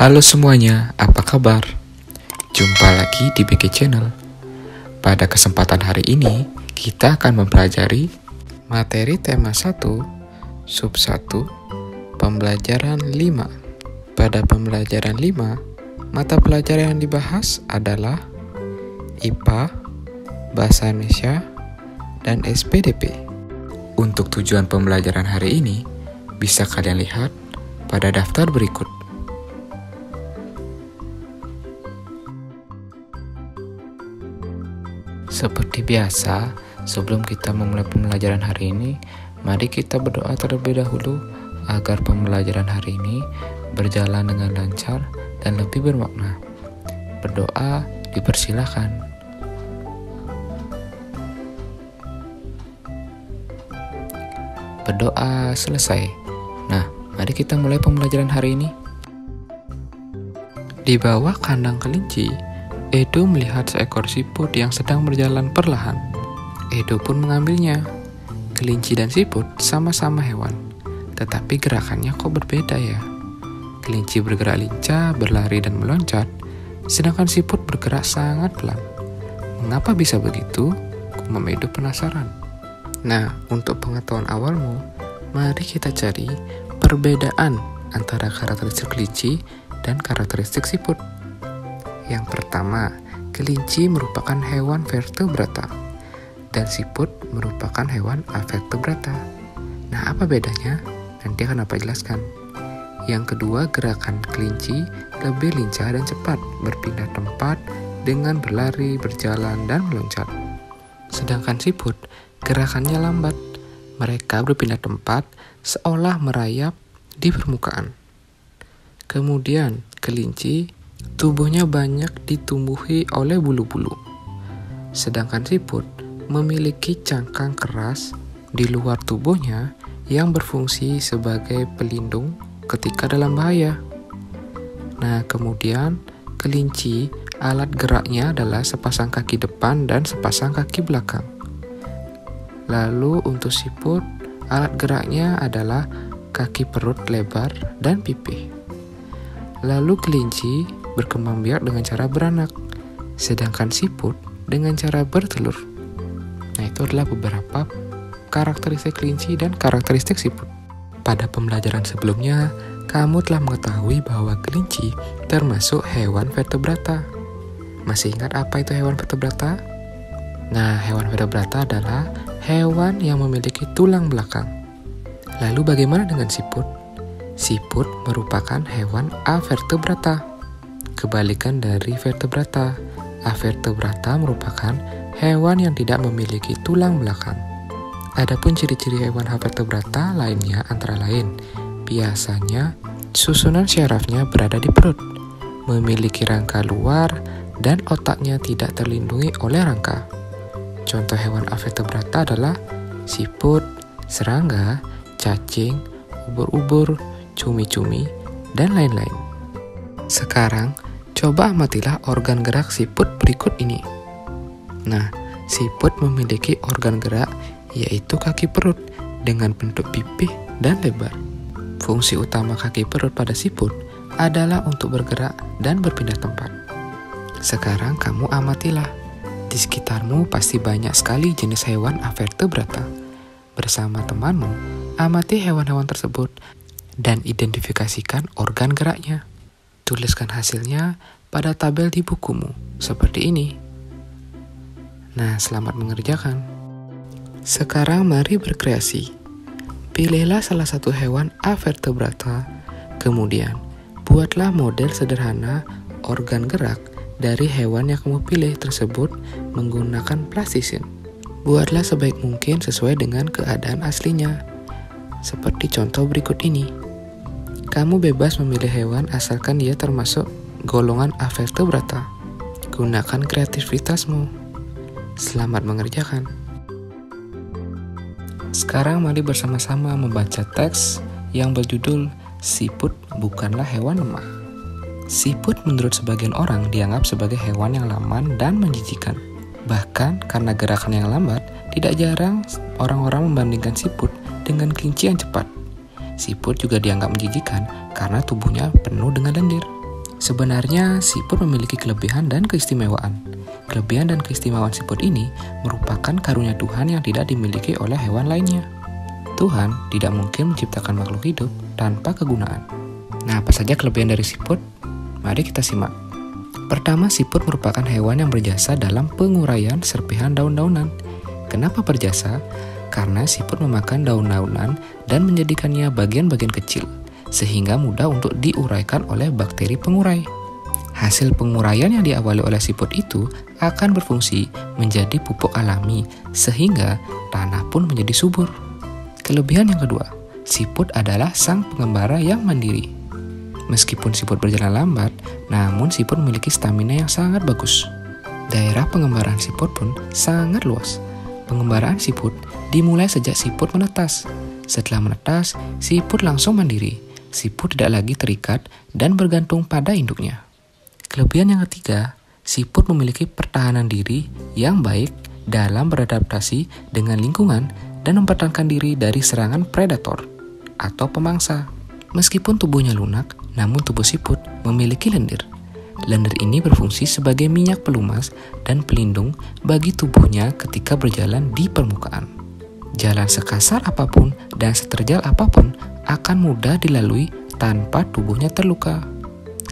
Halo semuanya, apa kabar? Jumpa lagi di BG Channel. Pada kesempatan hari ini, kita akan mempelajari materi tema 1, sub 1, pembelajaran 5. Pada pembelajaran 5, mata pelajaran yang dibahas adalah IPA, Bahasa Indonesia, dan SPDP. Untuk tujuan pembelajaran hari ini, bisa kalian lihat pada daftar berikut. Seperti biasa, sebelum kita memulai pembelajaran hari ini, mari kita berdoa terlebih dahulu agar pembelajaran hari ini berjalan dengan lancar dan lebih bermakna. Berdoa dipersilakan. Berdoa selesai. Nah, mari kita mulai pembelajaran hari ini. Di bawah kandang kelinci, Edo melihat seekor siput yang sedang berjalan perlahan. Edo pun mengambilnya. Kelinci dan siput sama-sama hewan, tetapi gerakannya kok berbeda ya? Kelinci bergerak lincah, berlari dan meloncat, sedangkan siput bergerak sangat pelan. Mengapa bisa begitu? Kumam Edo penasaran. Nah, untuk pengetahuan awalmu, mari kita cari perbedaan antara karakteristik kelinci dan karakteristik siput. Yang pertama, kelinci merupakan hewan vertebrata dan siput merupakan hewan avertebrata. Nah, apa bedanya? Nanti akan apa jelaskan. Yang kedua, gerakan kelinci lebih lincah dan cepat, berpindah tempat dengan berlari, berjalan, dan meloncat. Sedangkan siput, gerakannya lambat. Mereka berpindah tempat seolah merayap di permukaan. Kemudian, kelinci tubuhnya banyak ditumbuhi oleh bulu-bulu. Sedangkan siput memiliki cangkang keras di luar tubuhnya yang berfungsi sebagai pelindung ketika dalam bahaya. Nah, kemudian kelinci alat geraknya adalah sepasang kaki depan dan sepasang kaki belakang. Lalu untuk siput, alat geraknya adalah kaki perut lebar dan pipih. Lalu kelinci berkembang biak dengan cara beranak, sedangkan siput dengan cara bertelur. Nah, itu adalah beberapa karakteristik kelinci dan karakteristik siput. Pada pembelajaran sebelumnya, kamu telah mengetahui bahwa kelinci termasuk hewan vertebrata. Masih ingat apa itu hewan vertebrata? Nah, hewan vertebrata adalah hewan yang memiliki tulang belakang. Lalu bagaimana dengan siput? Siput merupakan hewan avertebrata. Kebalikan dari vertebrata. Avertebrata merupakan hewan yang tidak memiliki tulang belakang. Adapun ciri-ciri hewan avertebrata lainnya antara lain, biasanya susunan syarafnya berada di perut, memiliki rangka luar, dan otaknya tidak terlindungi oleh rangka. Contoh hewan avertebrata adalah siput, serangga, cacing, ubur-ubur, cumi-cumi, dan lain-lain. Sekarang, coba amatilah organ gerak siput berikut ini. Nah, siput memiliki organ gerak yaitu kaki perut dengan bentuk pipih dan lebar. Fungsi utama kaki perut pada siput adalah untuk bergerak dan berpindah tempat. Sekarang kamu amatilah. Di sekitarmu pasti banyak sekali jenis hewan avertebrata. Bersama temanmu, amati hewan-hewan tersebut dan identifikasikan organ geraknya. Tuliskan hasilnya pada tabel di bukumu, seperti ini. Nah, selamat mengerjakan. Sekarang mari berkreasi. Pilihlah salah satu hewan avertebrata, kemudian buatlah model sederhana organ gerak dari hewan yang kamu pilih tersebut menggunakan plastisin. Buatlah sebaik mungkin sesuai dengan keadaan aslinya. Seperti contoh berikut ini. Kamu bebas memilih hewan asalkan dia termasuk golongan avertebrata. Gunakan kreativitasmu. Selamat mengerjakan. Sekarang mari bersama-sama membaca teks yang berjudul Siput Bukanlah Hewan Lemah. Siput menurut sebagian orang dianggap sebagai hewan yang lamban dan menjijikan. Bahkan karena gerakan yang lambat, tidak jarang orang-orang membandingkan siput dengan kelinci yang cepat. Siput juga dianggap menjijikan karena tubuhnya penuh dengan lendir. Sebenarnya siput memiliki kelebihan dan keistimewaan. Kelebihan dan keistimewaan siput ini merupakan karunia Tuhan yang tidak dimiliki oleh hewan lainnya. Tuhan tidak mungkin menciptakan makhluk hidup tanpa kegunaan. Nah, apa saja kelebihan dari siput? Mari kita simak. Pertama, siput merupakan hewan yang berjasa dalam penguraian serpihan daun-daunan. Kenapa berjasa? Karena siput memakan daun-daunan dan menjadikannya bagian-bagian kecil, sehingga mudah untuk diuraikan oleh bakteri pengurai. Hasil penguraian yang diawali oleh siput itu akan berfungsi menjadi pupuk alami, sehingga tanah pun menjadi subur. Kelebihan yang kedua, siput adalah sang pengembara yang mandiri. Meskipun siput berjalan lambat, namun siput memiliki stamina yang sangat bagus. Daerah pengembaraan siput pun sangat luas. Pengembaraan siput dimulai sejak siput menetas. Setelah menetas, siput langsung mandiri. Siput tidak lagi terikat dan bergantung pada induknya. Kelebihan yang ketiga, siput memiliki pertahanan diri yang baik dalam beradaptasi dengan lingkungan dan mempertahankan diri dari serangan predator atau pemangsa. Meskipun tubuhnya lunak, namun tubuh siput memiliki lendir. Lendir ini berfungsi sebagai minyak pelumas dan pelindung bagi tubuhnya ketika berjalan di permukaan. Jalan sekasar apapun dan seterjal apapun akan mudah dilalui tanpa tubuhnya terluka.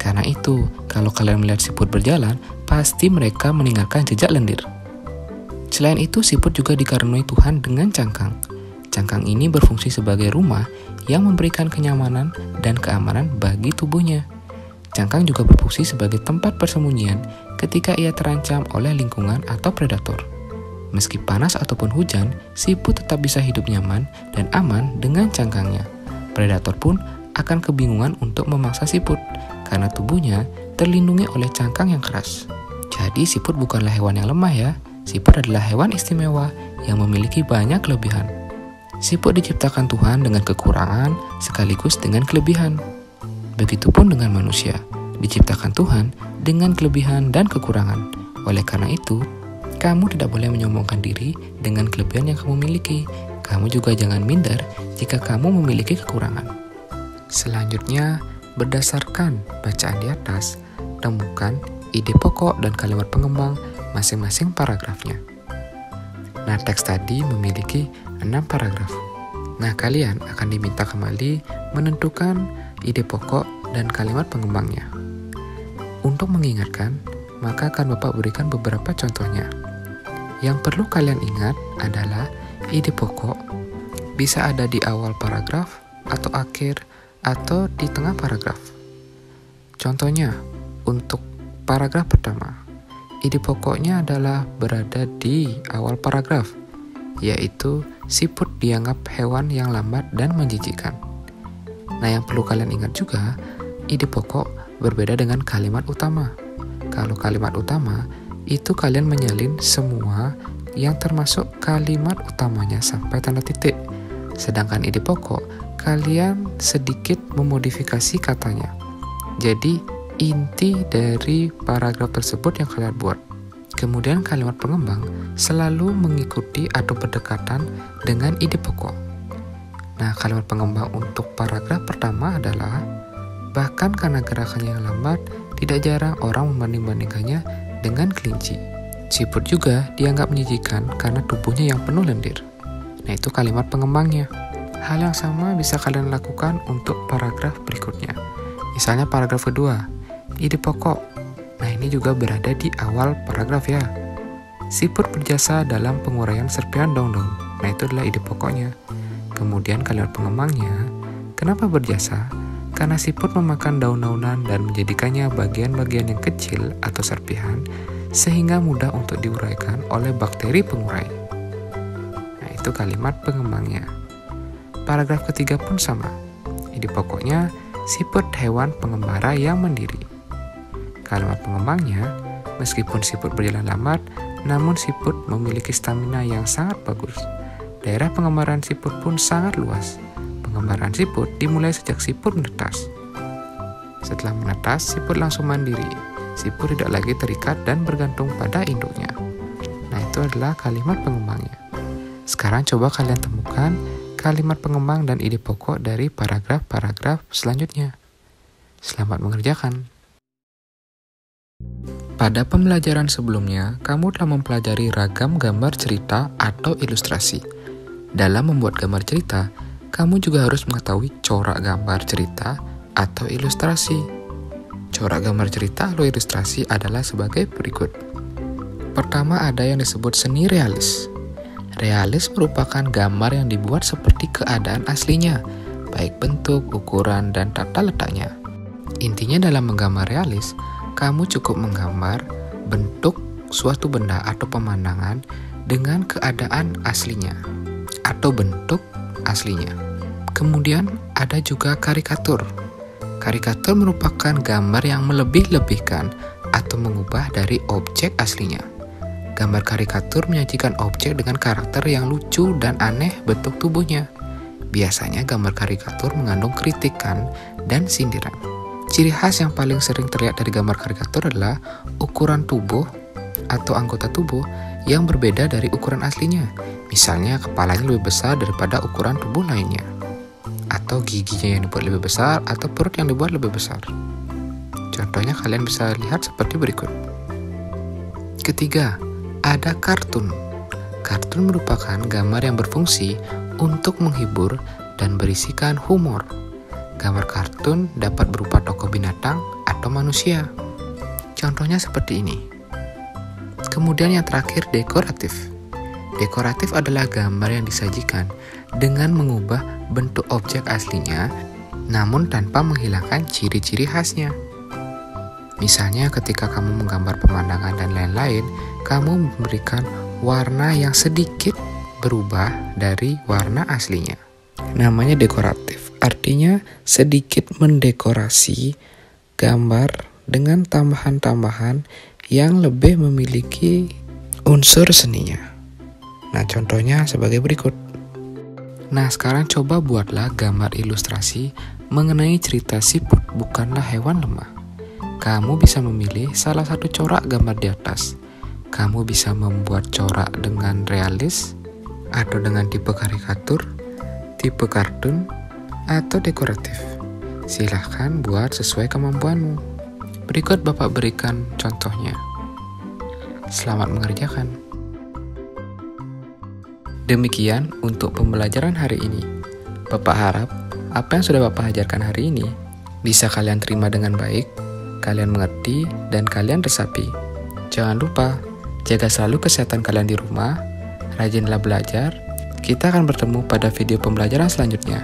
Karena itu, kalau kalian melihat siput berjalan, pasti mereka meninggalkan jejak lendir. Selain itu, siput juga dikaruniai Tuhan dengan cangkang. Cangkang ini berfungsi sebagai rumah yang memberikan kenyamanan dan keamanan bagi tubuhnya. Cangkang juga berfungsi sebagai tempat persembunyian ketika ia terancam oleh lingkungan atau predator. Meski panas ataupun hujan, siput tetap bisa hidup nyaman dan aman dengan cangkangnya. Predator pun akan kebingungan untuk memangsa siput karena tubuhnya terlindungi oleh cangkang yang keras. Jadi siput bukanlah hewan yang lemah ya. Siput adalah hewan istimewa yang memiliki banyak kelebihan. Siput diciptakan Tuhan dengan kekurangan sekaligus dengan kelebihan. Begitupun dengan manusia, diciptakan Tuhan dengan kelebihan dan kekurangan. Oleh karena itu, kamu tidak boleh menyombongkan diri dengan kelebihan yang kamu miliki. Kamu juga jangan minder jika kamu memiliki kekurangan. Selanjutnya, berdasarkan bacaan di atas, temukan ide pokok dan kalimat pengembang masing-masing paragrafnya. Nah, teks tadi memiliki 6 paragraf. Nah, kalian akan diminta kembali menentukan ide pokok dan kalimat pengembangnya. Untuk mengingatkan, maka akan Bapak berikan beberapa contohnya. Yang perlu kalian ingat adalah ide pokok bisa ada di awal paragraf atau akhir atau di tengah paragraf. Contohnya, untuk paragraf pertama, ide pokoknya adalah berada di awal paragraf, yaitu siput dianggap hewan yang lambat dan menjijikkan. Nah, yang perlu kalian ingat juga, ide pokok berbeda dengan kalimat utama. Kalau kalimat utama, itu kalian menyalin semua yang termasuk kalimat utamanya sampai tanda titik. Sedangkan ide pokok, kalian sedikit memodifikasi katanya. Jadi, inti dari paragraf tersebut yang kalian buat. Kemudian kalimat pengembang selalu mengikuti atau berdekatan dengan ide pokok. Nah, kalimat pengembang untuk paragraf pertama adalah, bahkan karena gerakannya yang lambat, tidak jarang orang membanding-bandingkannya dengan kelinci. Siput juga dianggap menjijikan karena tubuhnya yang penuh lendir. Nah, itu kalimat pengembangnya. Hal yang sama bisa kalian lakukan untuk paragraf berikutnya. Misalnya paragraf kedua, ide pokok. Nah, ini juga berada di awal paragraf ya. Siput berjasa dalam penguraian serpihan daun-daun. Nah, itu adalah ide pokoknya. Kemudian kalimat pengembangnya, kenapa berjasa? Karena siput memakan daun-daunan dan menjadikannya bagian-bagian yang kecil atau serpihan, sehingga mudah untuk diuraikan oleh bakteri pengurai. Nah, itu kalimat pengembangnya. Paragraf ketiga pun sama. Ide pokoknya, siput hewan pengembara yang mandiri. Kalimat pengembangnya, meskipun siput berjalan lambat, namun siput memiliki stamina yang sangat bagus. Daerah pengembaraan siput pun sangat luas. Pengembaraan siput dimulai sejak siput menetas. Setelah menetas, siput langsung mandiri. Siput tidak lagi terikat dan bergantung pada induknya. Nah, itu adalah kalimat pengembangnya. Sekarang coba kalian temukan kalimat pengembang dan ide pokok dari paragraf-paragraf selanjutnya. Selamat mengerjakan. Pada pembelajaran sebelumnya, kamu telah mempelajari ragam gambar cerita atau ilustrasi. Dalam membuat gambar cerita, kamu juga harus mengetahui corak gambar cerita atau ilustrasi. Corak gambar cerita atau ilustrasi adalah sebagai berikut. Pertama ada yang disebut seni realis. Realis merupakan gambar yang dibuat seperti keadaan aslinya, baik bentuk, ukuran, dan tata letaknya. Intinya dalam menggambar realis, kamu cukup menggambar bentuk suatu benda atau pemandangan dengan keadaan aslinya atau bentuk aslinya. Kemudian ada juga karikatur. Karikatur merupakan gambar yang melebih-lebihkan atau mengubah dari objek aslinya. Gambar karikatur menyajikan objek dengan karakter yang lucu dan aneh bentuk tubuhnya. Biasanya gambar karikatur mengandung kritikan dan sindiran. Ciri khas yang paling sering terlihat dari gambar karikatur adalah ukuran tubuh atau anggota tubuh yang berbeda dari ukuran aslinya. Misalnya kepalanya lebih besar daripada ukuran tubuh lainnya, atau giginya yang dibuat lebih besar, atau perut yang dibuat lebih besar. Contohnya kalian bisa lihat seperti berikut. Ketiga, ada kartun. Kartun merupakan gambar yang berfungsi untuk menghibur dan berisikan humor. Gambar kartun dapat berupa tokoh binatang atau manusia. Contohnya seperti ini. Kemudian yang terakhir, dekoratif. Dekoratif adalah gambar yang disajikan dengan mengubah bentuk objek aslinya, namun tanpa menghilangkan ciri-ciri khasnya. Misalnya ketika kamu menggambar pemandangan dan lain-lain, kamu memberikan warna yang sedikit berubah dari warna aslinya. Namanya dekoratif. Artinya sedikit mendekorasi gambar dengan tambahan-tambahan yang lebih memiliki unsur seninya. Nah, contohnya sebagai berikut. Nah, sekarang coba buatlah gambar ilustrasi mengenai cerita siput bukanlah hewan lemah. Kamu bisa memilih salah satu corak gambar di atas. Kamu bisa membuat corak dengan realis, atau dengan tipe karikatur, tipe kartun, atau dekoratif. Silahkan buat sesuai kemampuanmu. Berikut Bapak berikan contohnya. Selamat mengerjakan. Demikian untuk pembelajaran hari ini. Bapak harap apa yang sudah Bapak ajarkan hari ini bisa kalian terima dengan baik, kalian mengerti, dan kalian resapi. Jangan lupa, jaga selalu kesehatan kalian di rumah, rajinlah belajar. Kita akan bertemu pada video pembelajaran selanjutnya.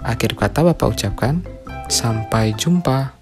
Akhir kata Bapak ucapkan, sampai jumpa.